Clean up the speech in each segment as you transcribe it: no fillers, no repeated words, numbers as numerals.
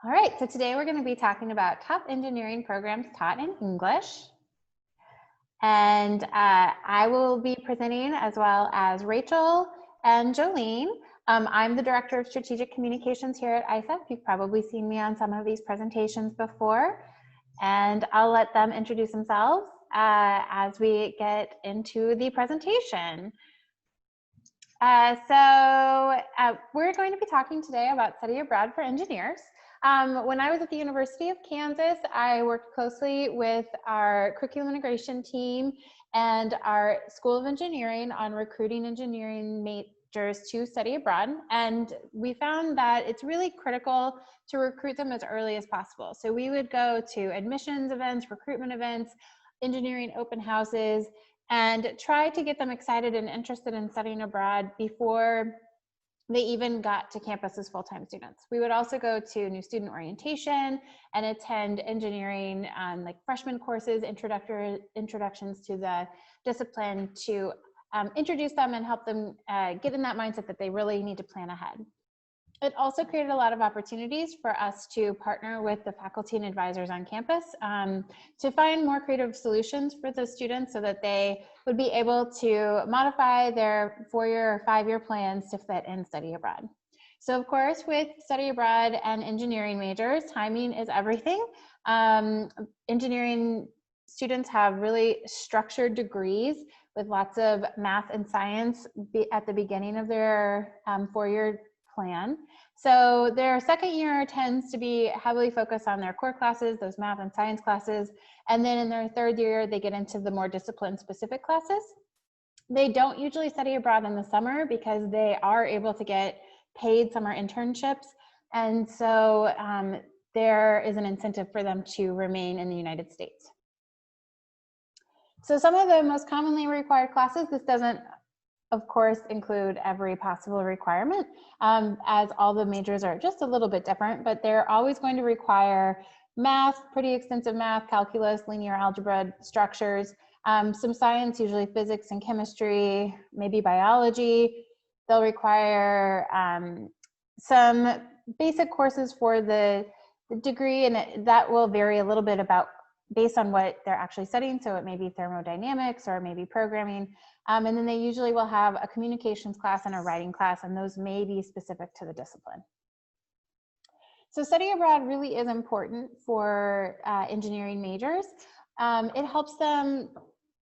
All right, so today we're going to be talking about top engineering programs taught in English. And I will be presenting as well as Rachel and Jolene. I'm the Director of Strategic Communications here at ISEP. You've probably seen me on some of these presentations before. And I'll let them introduce themselves as we get into the presentation. We're going to be talking today about study abroad for engineers. When I was at the University of Kansas, I worked closely with our curriculum integration team and our School of Engineering on recruiting engineering majors to study abroad. And we found that it's really critical to recruit them as early as possible. So we would go to admissions events, recruitment events, engineering open houses, and try to get them excited and interested in studying abroad before they even got to campus as full-time students. We would also go to new student orientation and attend engineering like freshman courses, introductions to the discipline to introduce them and help them get in that mindset that they really need to plan ahead. It also created a lot of opportunities for us to partner with the faculty and advisors on campus to find more creative solutions for the students so that they would be able to modify their 4-year or 5-year plans to fit in study abroad. So of course, with study abroad and engineering majors, timing is everything. Engineering students have really structured degrees with lots of math and science at the beginning of their 4-year plan. So their second year tends to be heavily focused on their core classes, those math and science classes. And then in their third year, they get into the more discipline specific classes. They don't usually study abroad in the summer because they are able to get paid summer internships. And so there is an incentive for them to remain in the United States. So some of the most commonly required classes, this doesn't of course include every possible requirement, as all the majors are just a little bit different, but they're always going to require math, pretty extensive math, calculus, linear algebra, structures, some science, usually physics and chemistry, maybe biology. They'll require some basic courses for the degree, and that will vary a little bit based on what they're actually studying. So it may be thermodynamics or maybe programming. And then they usually will have a communications class and a writing class, and those may be specific to the discipline. So study abroad really is important for engineering majors. It helps them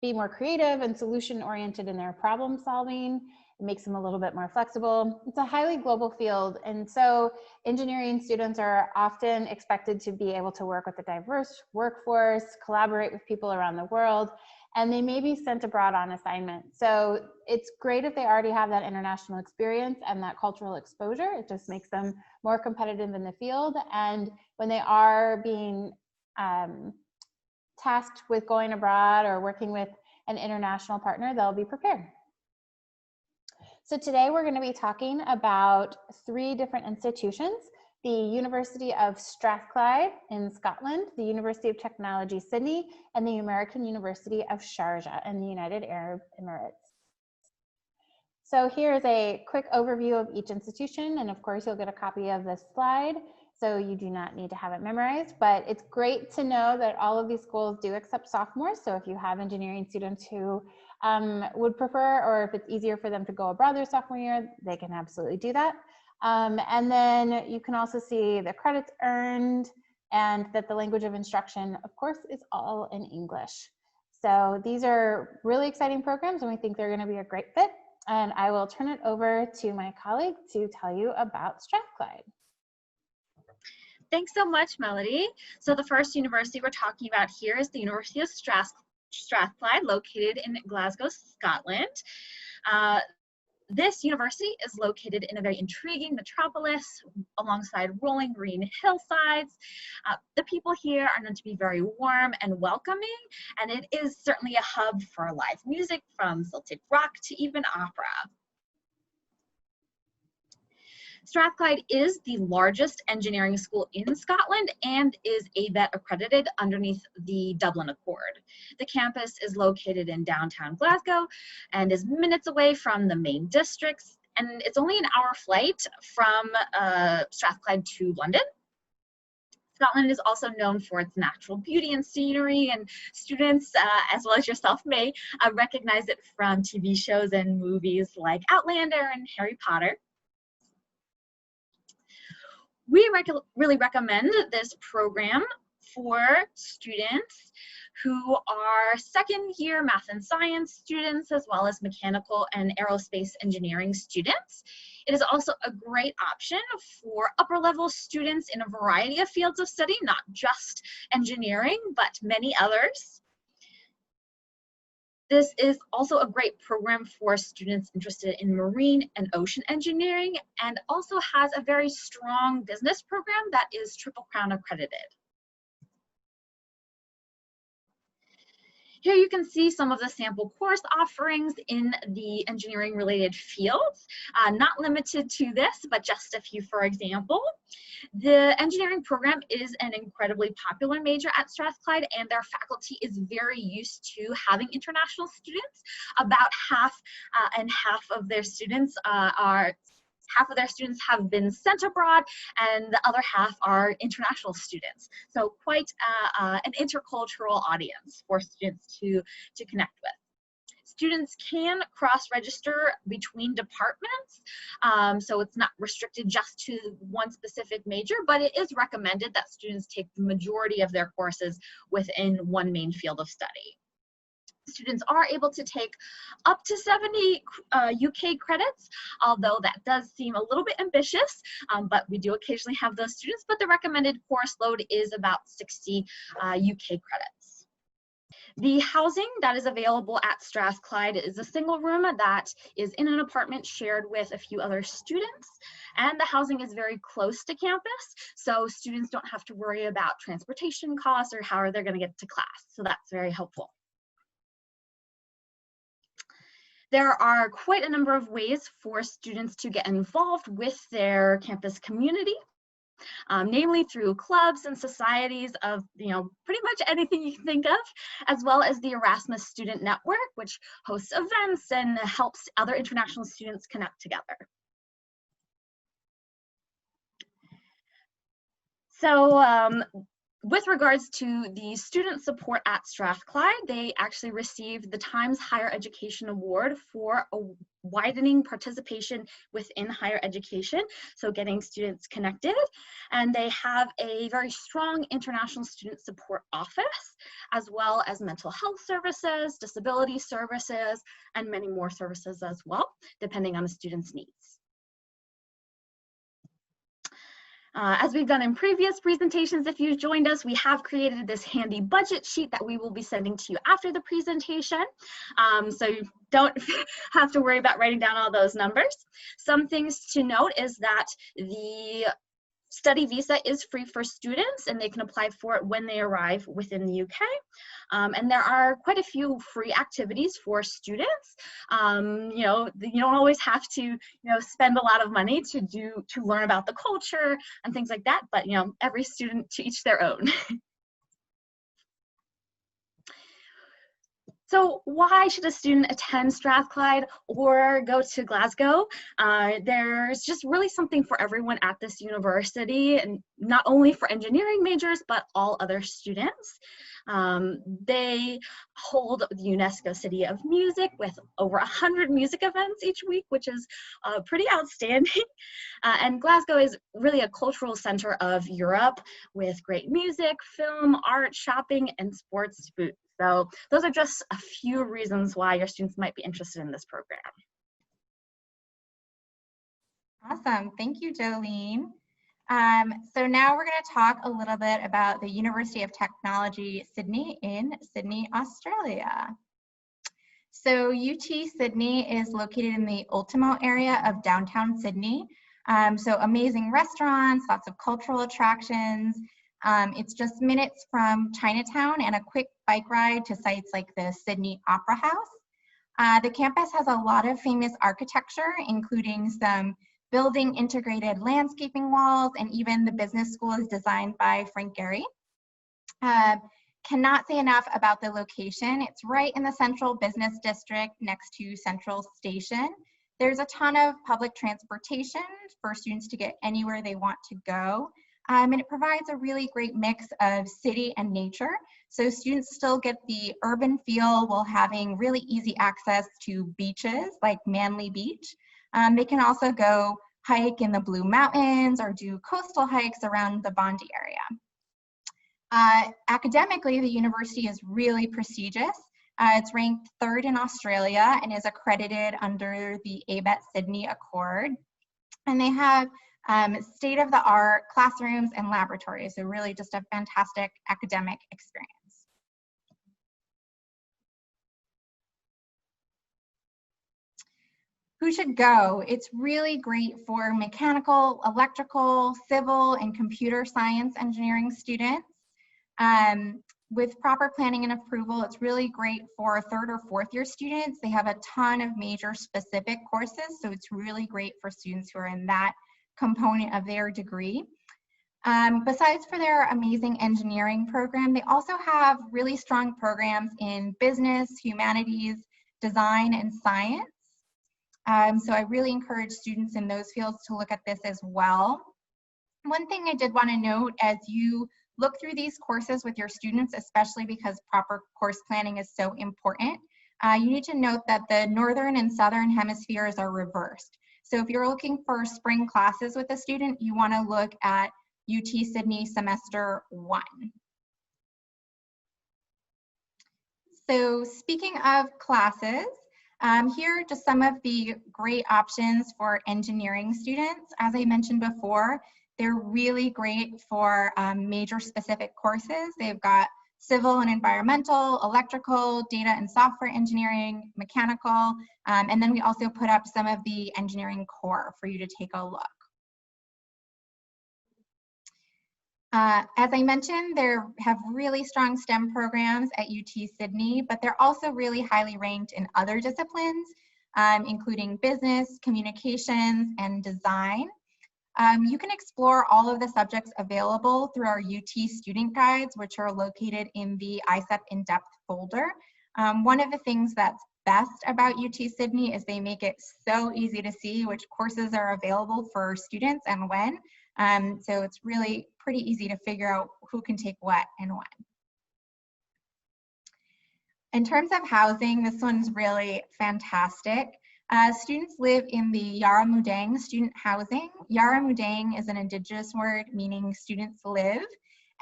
be more creative and solution-oriented in their problem solving. It makes them a little bit more flexible. It's a highly global field, and so engineering students are often expected to be able to work with a diverse workforce, collaborate with people around the world, and they may be sent abroad on assignment. So it's great if they already have that international experience and that cultural exposure. It just makes them more competitive in the field. And when they are being tasked with going abroad or working with an international partner, they'll be prepared. So today we're going to be talking about 3 different institutions: the University of Strathclyde in Scotland, the University of Technology Sydney, and the American University of Sharjah in the United Arab Emirates. So here's a quick overview of each institution, and of course you'll get a copy of this slide, so you do not need to have it memorized, but it's great to know that all of these schools do accept sophomores. So if you have engineering students who would prefer, or if it's easier for them to go abroad their sophomore year, they can absolutely do that. And then you can also see the credits earned and that the language of instruction, of course, is all in English. So these are really exciting programs, and we think they're going to be a great fit. And I will turn it over to my colleague to tell you about Strathclyde. Thanks so much, Melody. So the first university we're talking about here is the University of Strathclyde, located in Glasgow, Scotland. This university is located in a very intriguing metropolis alongside rolling green hillsides. The people here are known to be very warm and welcoming, and it is certainly a hub for live music, from Celtic rock to even opera. Strathclyde is the largest engineering school in Scotland and is ABET accredited underneath the Dublin Accord. The campus is located in downtown Glasgow and is minutes away from the main districts, and it's only an hour flight from Strathclyde to London. Scotland is also known for its natural beauty and scenery, and students, as well as yourself, may recognize it from TV shows and movies like Outlander and Harry Potter. We really recommend this program for students who are second-year math and science students, as well as mechanical and aerospace engineering students. It is also a great option for upper-level students in a variety of fields of study, not just engineering, but many others. This is also a great program for students interested in marine and ocean engineering, and also has a very strong business program that is Triple Crown accredited. Here you can see some of the sample course offerings in the engineering related fields, not limited to this, but just a few for example. The engineering program is an incredibly popular major at Strathclyde, and their faculty is very used to having international students. About half of their students have been sent abroad, and the other half are international students. So quite an intercultural audience for students to connect with. Students can cross-register between departments, so it's not restricted just to one specific major, but it is recommended that students take the majority of their courses within one main field of study. Students are able to take up to 70 UK credits, although that does seem a little bit ambitious, but we do occasionally have those students, but the recommended course load is about 60 UK credits. The housing that is available at Strathclyde is a single room that is in an apartment shared with a few other students, and the housing is very close to campus, so students don't have to worry about transportation costs or how they're going to get to class, so that's very helpful. There are quite a number of ways for students to get involved with their campus community, namely through clubs and societies of pretty much anything you can think of, as well as the Erasmus Student Network, which hosts events and helps other international students connect together. So with regards to the student support at Strathclyde, they actually received the Times Higher Education Award for a widening participation within higher education, so getting students connected. And they have a very strong international student support office, as well as mental health services, disability services, and many more services as well, depending on the student's needs. As we've done in previous presentations, if you joined us, we have created this handy budget sheet that we will be sending to you after the presentation. So you don't have to worry about writing down all those numbers. Some things to note is that the study visa is free for students, and they can apply for it when they arrive within the UK. And there are quite a few free activities for students. You don't always have to spend a lot of money to learn about the culture and things like that, but every student to each their own. So why should a student attend Strathclyde or go to Glasgow? There's just really something for everyone at this university, and not only for engineering majors, but all other students. They hold the UNESCO City of Music with over 100 music events each week, which is pretty outstanding. And Glasgow is really a cultural center of Europe with great music, film, art, shopping, and sports food. So those are just a few reasons why your students might be interested in this program. Awesome, thank you, Jolene. So now we're going to talk a little bit about the University of Technology, Sydney in Sydney, Australia. So UT Sydney is located in the Ultimo area of downtown Sydney. So amazing restaurants, lots of cultural attractions. It's just minutes from Chinatown and a quick bike ride to sites like the Sydney Opera House. The campus has a lot of famous architecture, including some building integrated landscaping walls, and even the business school is designed by Frank Gehry. Cannot say enough about the location. It's right in the central business district next to Central Station. There's a ton of public transportation for students to get anywhere they want to go. And it provides a really great mix of city and nature. So students still get the urban feel while having really easy access to beaches like Manly Beach. They can also go hike in the Blue Mountains or do coastal hikes around the Bondi area. Academically, the university is really prestigious. It's ranked 3rd in Australia and is accredited under the ABET Sydney Accord. And they have state-of-the-art classrooms and laboratories, so really just a fantastic academic experience. Who should go? It's really great for mechanical, electrical, civil, and computer science engineering students. With proper planning and approval, it's really great for 3rd or 4th year students. They have a ton of major specific courses, so it's really great for students who are in that component of their degree. Besides for their amazing engineering program, they also have really strong programs in business, humanities, design, and science. So I really encourage students in those fields to look at this as well. One thing I did want to note as you look through these courses with your students, especially because proper course planning is so important, you need to note that the northern and southern hemispheres are reversed. So if you're looking for spring classes with a student, you want to look at UT Sydney semester 1. So speaking of classes, here are just some of the great options for engineering students. As I mentioned before, they're really great for major specific courses. They've got civil and environmental, electrical, data and software engineering, mechanical, and then we also put up some of the engineering core for you to take a look. As I mentioned, they have really strong STEM programs at UT Sydney, but they're also really highly ranked in other disciplines, including business, communications, and design. You can explore all of the subjects available through our UT student guides, which are located in the ISEP in-depth folder. One of the things that's best about UT Sydney is they make it so easy to see which courses are available for students and when. So it's really pretty easy to figure out who can take what and when. In terms of housing, this one's really fantastic. Students live in the Yarramudang student housing. Yarramudang is an Indigenous word meaning students live,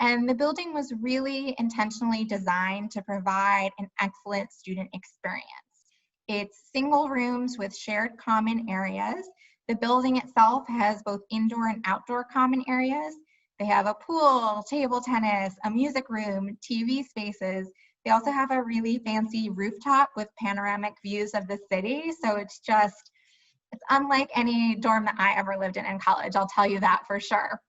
and the building was really intentionally designed to provide an excellent student experience. It's single rooms with shared common areas. The building itself has both indoor and outdoor common areas. They have a pool, table tennis, a music room, TV spaces. They also have a really fancy rooftop with panoramic views of the city. So it's unlike any dorm that I ever lived in college, I'll tell you that for sure.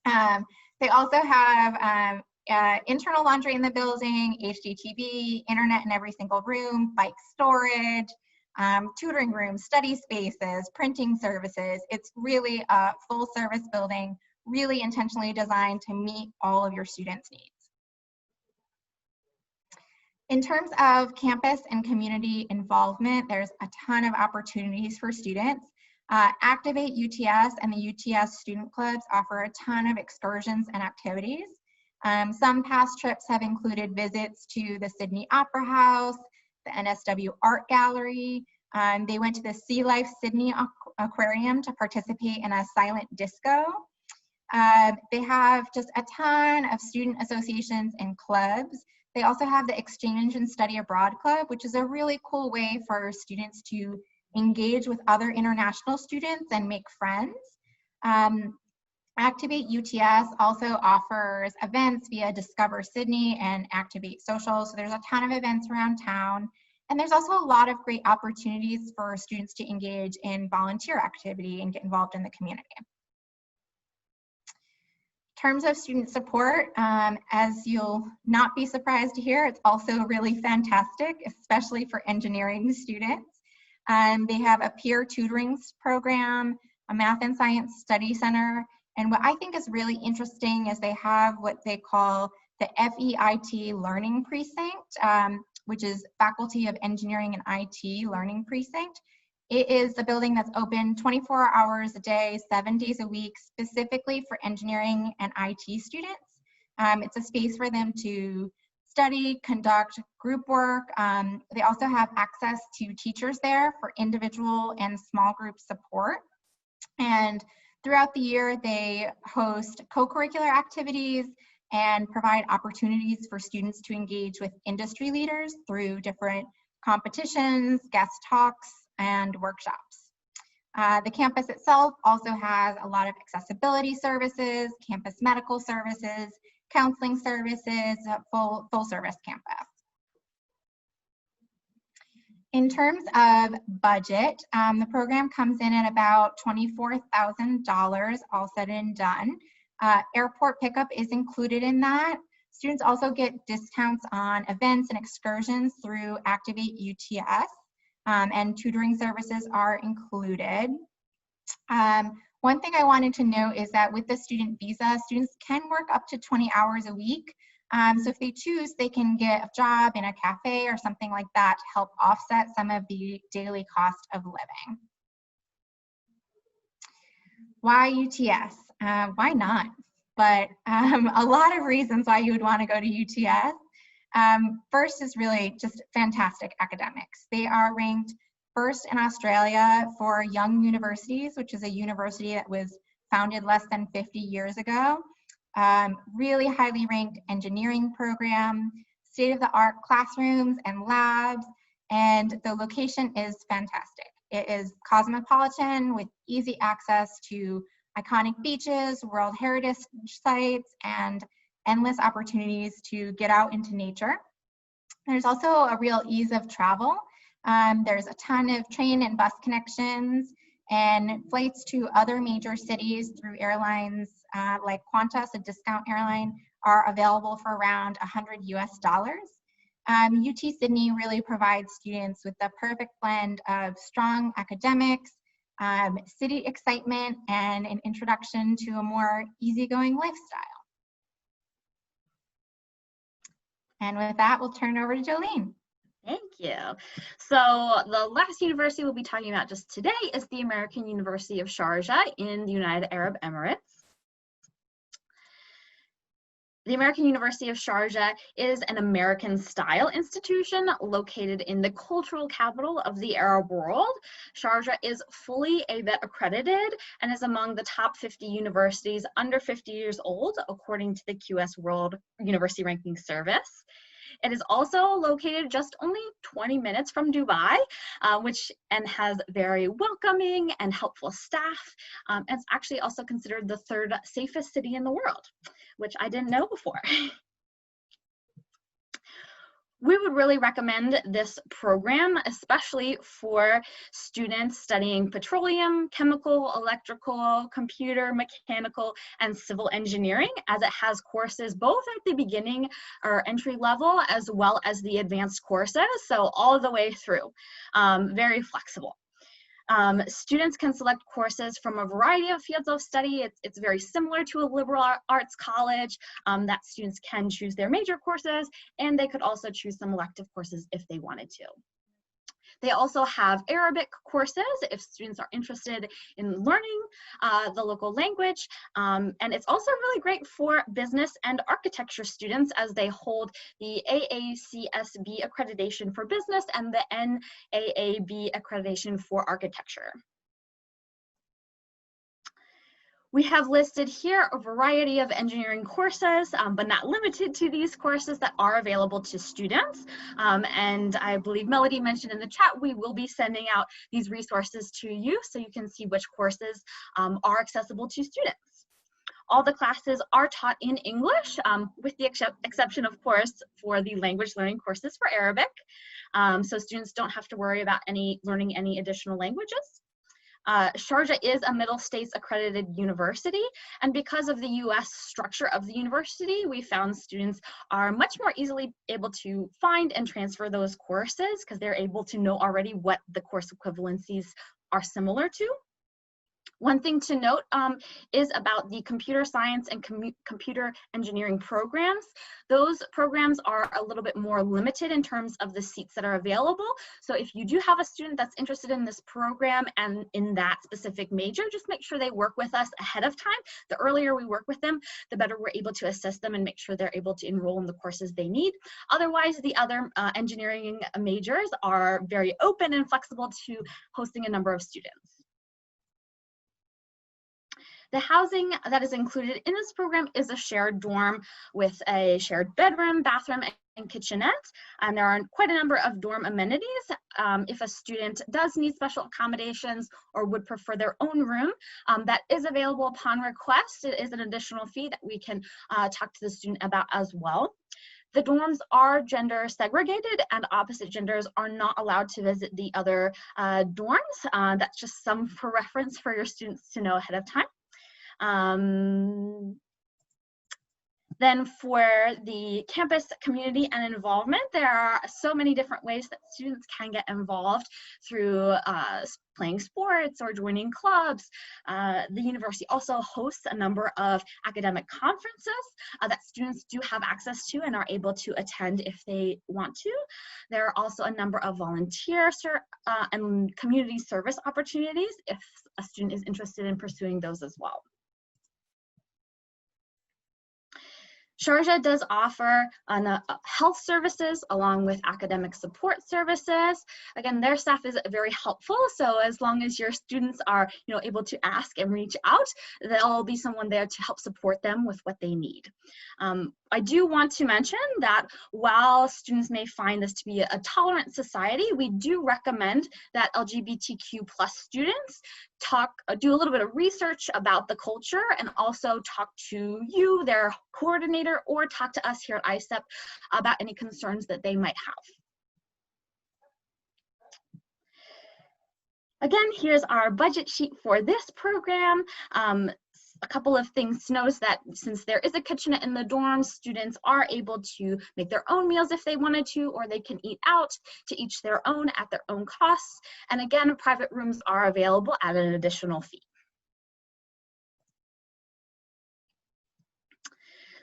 They also have internal laundry in the building, HDTV, internet in every single room, bike storage, tutoring rooms, study spaces, printing services. It's really a full service building, really intentionally designed to meet all of your students' needs. In terms of campus and community involvement, there's a ton of opportunities for students. Activate UTS and the UTS student clubs offer a ton of excursions and activities. Some past trips have included visits to the Sydney Opera House, the NSW Art Gallery. They went to the Sea Life Sydney Aquarium to participate in a silent disco. They have just a ton of student associations and clubs. They also have the Exchange and Study Abroad Club, which is a really cool way for students to engage with other international students and make friends. Activate UTS also offers events via Discover Sydney and Activate Social. So there's a ton of events around town. And there's also a lot of great opportunities for students to engage in volunteer activity and get involved in the community. In terms of student support, as you'll not be surprised to hear, it's also really fantastic, especially for engineering students. They have a peer tutoring program, a math and science study center, and what I think is really interesting is they have what they call the FEIT Learning Precinct, which is Faculty of Engineering and IT Learning Precinct. It is a building that's open 24 hours a day, 7 days a week, specifically for engineering and IT students. It's a space for them to study, conduct group work. They also have access to teachers there for individual and small group support. And throughout the year, they host co-curricular activities and provide opportunities for students to engage with industry leaders through different competitions, guest talks, and workshops. The campus itself also has a lot of accessibility services, campus medical services, counseling services, full service campus. In terms of budget, the program comes in at about $24,000, all said and done. Airport pickup is included in that. Students also get discounts on events and excursions through Activate UTS, and tutoring services are included. One thing I wanted to note is that with the student visa, students can work up to 20 hours a week. So if they choose, they can get a job in a cafe or something like that to help offset some of the daily cost of living. Why UTS? Why not? But a lot of reasons why you would want to go to UTS. First is really just fantastic academics. They are ranked first in Australia for young universities, which is a university that was founded less than 50 years ago. Really highly ranked engineering program, state-of-the-art classrooms and labs, and the location is fantastic. It is cosmopolitan with easy access to iconic beaches, World Heritage sites, and endless opportunities to get out into nature. There's also a real ease of travel. There's a ton of train and bus connections, and flights to other major cities through airlines like Qantas, a discount airline, are available for around $100 US. UT Sydney really provides students with the perfect blend of strong academics, city excitement, and an introduction to a more easygoing lifestyle. And with that, we'll turn it over to Jolene. Thank you. So the last university we'll be talking about just today is the American University of Sharjah in the United Arab Emirates. The American University of Sharjah is an American-style institution located in the cultural capital of the Arab world. Sharjah is fully ABET accredited and is among the top 50 universities under 50 years old, according to the QS World University Ranking Service. It is also located just only 20 minutes from Dubai, and has very welcoming and helpful staff. It's actually also considered the third safest city in the world, which I didn't know before. We would really recommend this program, especially for students studying petroleum, chemical, electrical, computer, mechanical, and civil engineering, as it has courses both at the beginning or entry level as well as the advanced courses, so all the way through, very flexible. Students can select courses from a variety of fields of study. It's very similar to a liberal arts college that students can choose their major courses, and they could also choose some elective courses if they wanted to. They also have Arabic courses if students are interested in learning the local language. And it's also really great for business and architecture students as they hold the AACSB accreditation for business and the NAAB accreditation for architecture. We have listed here a variety of engineering courses, but not limited to these courses that are available to students. And I believe Melody mentioned in the chat, we will be sending out these resources to you so you can see which courses are accessible to students. All the classes are taught in English, with the exception, of course, for the language learning courses for Arabic. So students don't have to worry about learning any additional languages. Sharjah is a Middle States accredited university, and because of the US structure of the university, we found students are much more easily able to find and transfer those courses because they're able to know already what the course equivalencies are similar to. One thing to note is about the computer science and computer engineering programs. Those programs are a little bit more limited in terms of the seats that are available. So if you do have a student that's interested in this program and in that specific major, just make sure they work with us ahead of time. The earlier we work with them, the better we're able to assist them and make sure they're able to enroll in the courses they need. Otherwise, the other engineering majors are very open and flexible to hosting a number of students. The housing that is included in this program is a shared dorm with a shared bedroom, bathroom, and kitchenette. And there are quite a number of dorm amenities. If a student does need special accommodations or would prefer their own room, that is available upon request. It is an additional fee that we can talk to the student about as well. The dorms are gender segregated and opposite genders are not allowed to visit the other dorms. That's just some for reference for your students to know ahead of time. Then for the campus community and involvement, there are so many different ways that students can get involved through playing sports or joining clubs. The university also hosts a number of academic conferences that students do have access to and are able to attend if they want to. There are also a number of volunteer and community service opportunities if a student is interested in pursuing those as well. Sharjah does offer health services along with academic support services. Again, their staff is very helpful. So as long as your students are able to ask and reach out, there'll be someone there to help support them with what they need. I do want to mention that while students may find this to be a tolerant society, we do recommend that LGBTQ+ students do a little bit of research about the culture and also talk to you, their coordinator, or talk to us here at ISEP about any concerns that they might have. Again, here's our budget sheet for this program. A couple of things to notice that since there is a kitchenette in the dorms, students are able to make their own meals if they wanted to, or they can eat out to each their own at their own costs. And again, private rooms are available at an additional fee.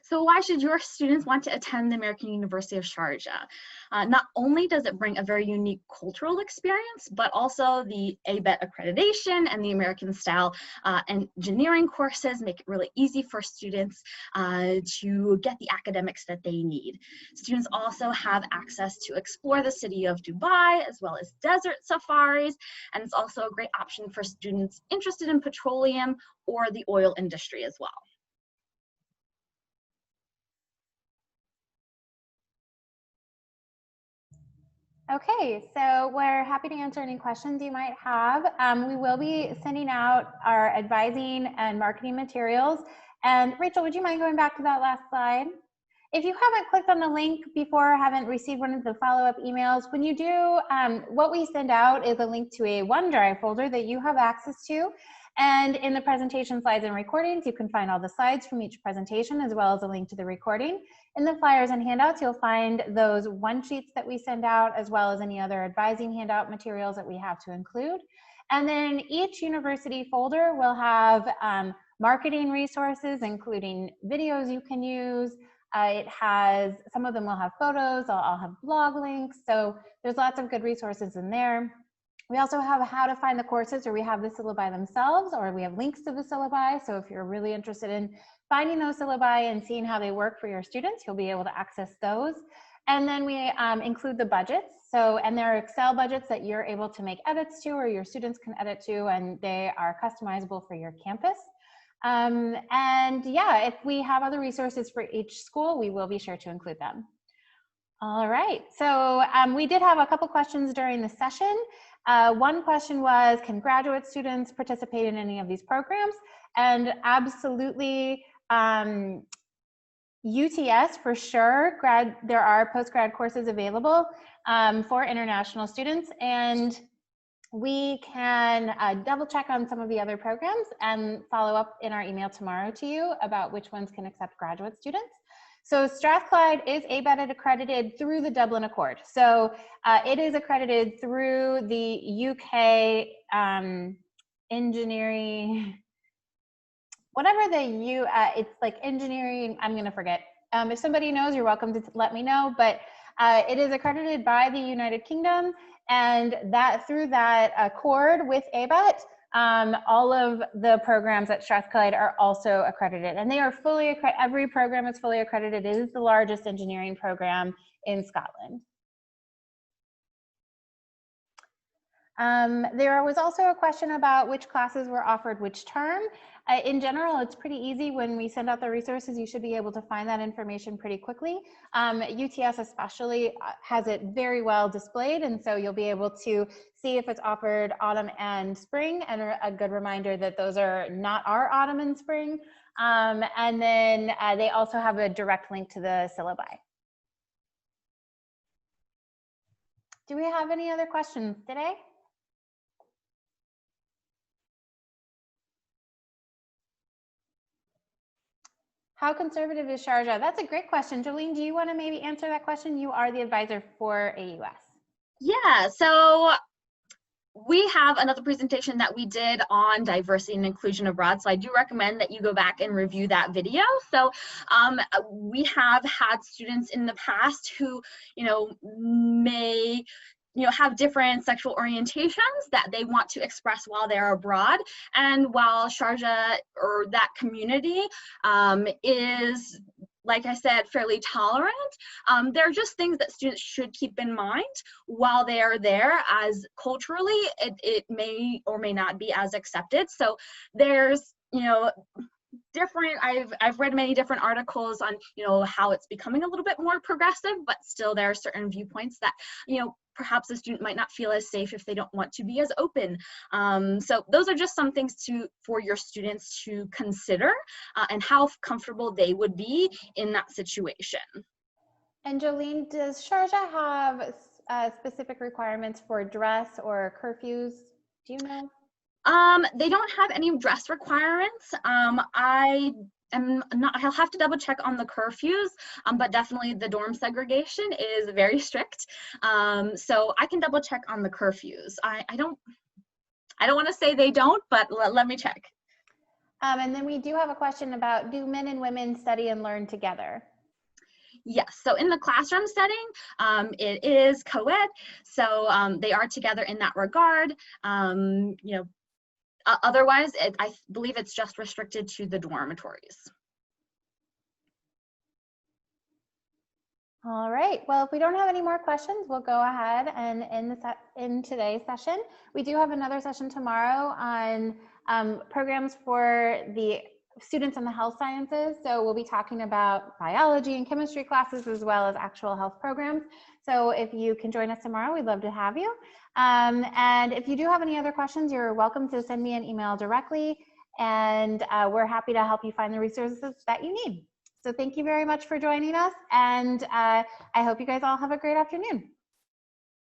So why should your students want to attend the American University of Sharjah? Not only does it bring a very unique cultural experience, but also the ABET accreditation and the American style engineering courses make it really easy for students to get the academics that they need. Students also have access to explore the city of Dubai, as well as desert safaris, and it's also a great option for students interested in petroleum or the oil industry as well. Okay, so we're happy to answer any questions you might have. We will be sending out our advising and marketing materials. And Rachel, would you mind going back to that last slide? If you haven't clicked on the link before or haven't received one of the follow-up emails, when you do, what we send out is a link to a OneDrive folder that you have access to. And in the presentation slides and recordings, you can find all the slides from each presentation as well as a link to the recording. In the flyers and handouts, you'll find those one-sheets that we send out as well as any other advising handout materials that we have to include. And then each university folder will have marketing resources, including videos you can use. It has, some of them will have photos, I'll have blog links. So there's lots of good resources in there. We also have how to find the courses, or we have the syllabi themselves, or we have links to the syllabi. So if you're really interested in finding those syllabi and seeing how they work for your students, you'll be able to access those. And then we include the budgets. So, and there are Excel budgets that you're able to make edits to, or your students can edit to, and they are customizable for your campus. And yeah, if we have other resources for each school, we will be sure to include them. All right, so we did have a couple questions during the session. One question was, can graduate students participate in any of these programs? And absolutely, UTS for sure, there are post-grad courses available for international students, and we can double check on some of the other programs and follow up in our email tomorrow to you about which ones can accept graduate students. So Strathclyde is ABET accredited through the Dublin Accord. So it is accredited through the UK engineering, whatever it's like engineering, I'm going to forget. If somebody knows, you're welcome to let me know, but it is accredited by the United Kingdom, and that through that accord with ABET, all of the programs at Strathclyde are also accredited, and they are fully accredited. Every program is fully accredited. It is the largest engineering program in Scotland. There was also a question about which classes were offered which term. In general, it's pretty easy. When we send out the resources, you should be able to find that information pretty quickly. UTS especially has it very well displayed, and so you'll be able to see if it's offered autumn and spring, and a good reminder that those are not our autumn and spring. And then they also have a direct link to the syllabi. Do we have any other questions today? How conservative is Sharjah? That's a great question. Jolene, do you want to maybe answer that question? You are the advisor for AUS. Yeah, so we have another presentation that we did on diversity and inclusion abroad, so I do recommend that you go back and review that video. So we have had students in the past who, may have different sexual orientations that they want to express while they're abroad. And while Sharjah, or that community, is, like I said, fairly tolerant, there are just things that students should keep in mind while they are there, as culturally it may or may not be as accepted. So there's, different, I've read many different articles on, how it's becoming a little bit more progressive, but still there are certain viewpoints that, perhaps a student might not feel as safe if they don't want to be as open. So those are just some things for your students to consider, and how comfortable they would be in that situation. And Jolene, does Sharjah have specific requirements for dress or curfews? Do you know? They don't have any dress requirements. I'll have to double check on the curfews, but definitely the dorm segregation is very strict. So I can double check on the curfews. I don't want to say they don't, but let me check. And then we do have a question about, do men and women study and learn together? Yes, so in the classroom setting, it is co-ed, so they are together in that regard. Otherwise, I believe it's just restricted to the dormitories. All right, well, if we don't have any more questions, we'll go ahead and end today's session. We do have another session tomorrow on programs for the students in the health sciences. So we'll be talking about biology and chemistry classes, as well as actual health programs. So if you can join us tomorrow, we'd love to have you. And if you do have any other questions, you're welcome to send me an email directly, and we're happy to help you find the resources that you need. So thank you very much for joining us, and I hope you guys all have a great afternoon.